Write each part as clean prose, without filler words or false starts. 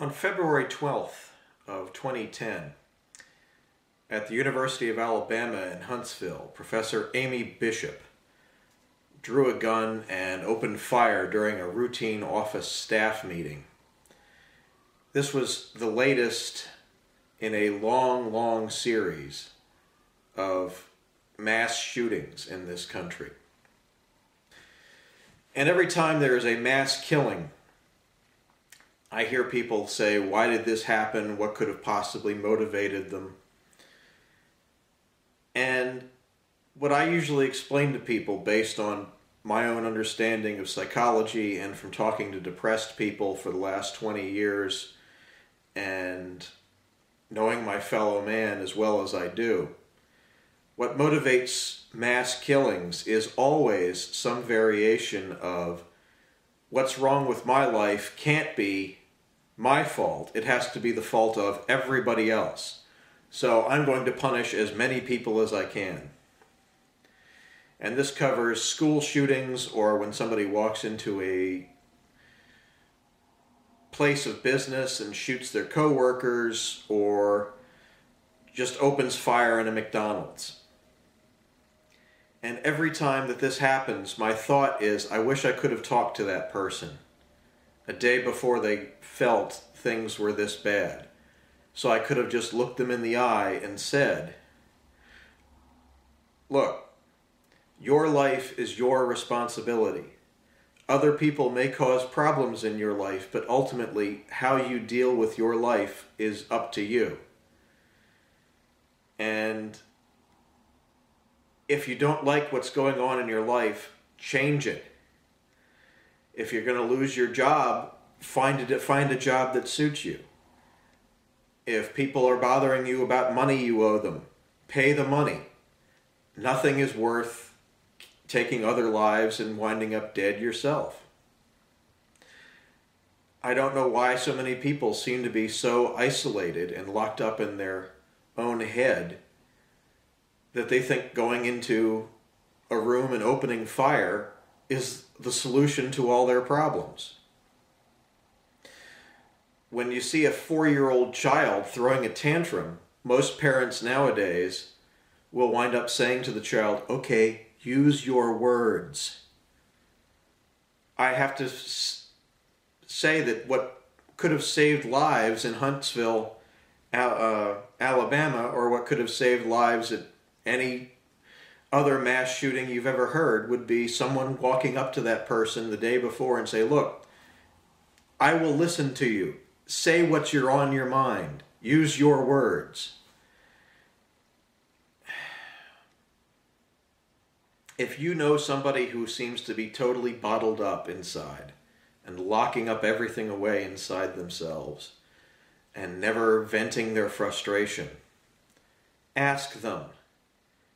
On February 12th of 2010, at the University of Alabama in Huntsville, Professor Amy Bishop drew a gun and opened fire during a routine office staff meeting. This was the latest in a long series of mass shootings in this country. And every time there is a mass killing, I hear people say, why did this happen? What could have possibly motivated them? And what I usually explain to people based on my own understanding of psychology and from talking to depressed people for the last 20 years and knowing my fellow man as well as I do, what motivates mass killings is always some variation of what's wrong with my life can't be my fault. It has to be the fault of everybody else. So I'm going to punish as many people as I can. And this covers school shootings, or when somebody walks into a place of business and shoots their coworkers, or just opens fire in a McDonald's. And every time that this happens, my thought is, I wish I could have talked to that person a day before they felt things were this bad. So I could have just looked them in the eye and said, look, your life is your responsibility. Other people may cause problems in your life, but ultimately how you deal with your life is up to you. And if you don't like what's going on in your life, change it. If you're going to lose your job, find a job that suits you. If people are bothering you about money you owe them, pay the money. Nothing is worth taking other lives and winding up dead yourself. I don't know why so many people seem to be so isolated and locked up in their own head that they think going into a room and opening fire is the solution to all their problems. When you see a 4-year-old child throwing a tantrum, most parents nowadays will wind up saying to the child, okay, use your words. I have to say that what could have saved lives in Huntsville, Alabama, or what could have saved lives at any other mass shooting you've ever heard would be someone walking up to that person the day before and say, look, I will listen to you. Say what's on your mind. Use your words. If you know somebody who seems to be totally bottled up inside and locking up everything away inside themselves and never venting their frustration, ask them.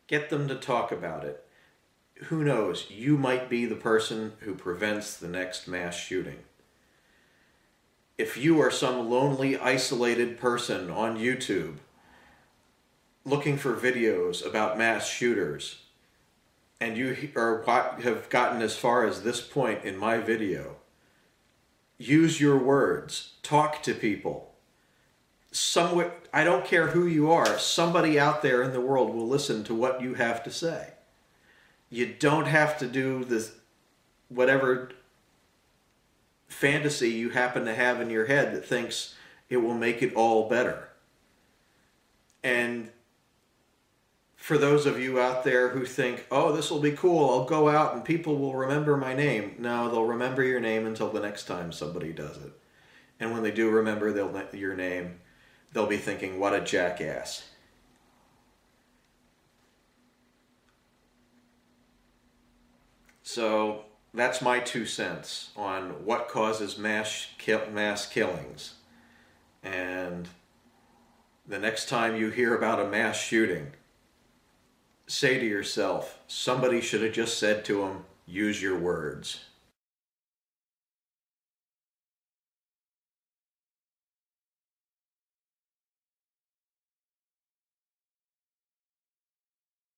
Get them to talk about it. Who knows? You might be the person who prevents the next mass shooting. If you are some lonely, isolated person on YouTube looking for videos about mass shooters, and you have gotten as far as this point in my video, use your words. Talk to people. I don't care who you are, somebody out there in the world will listen to what you have to say. You don't have to do this, whatever fantasy you happen to have in your head that thinks it will make it all better. And for those of you out there who think, oh, this will be cool, I'll go out and people will remember my name. No, they'll remember your name until the next time somebody does it. And when they do remember your name, they'll be thinking, what a jackass. So that's my 2 cents on what causes mass killings. And the next time you hear about a mass shooting, say to yourself, somebody should have just said to them, use your words.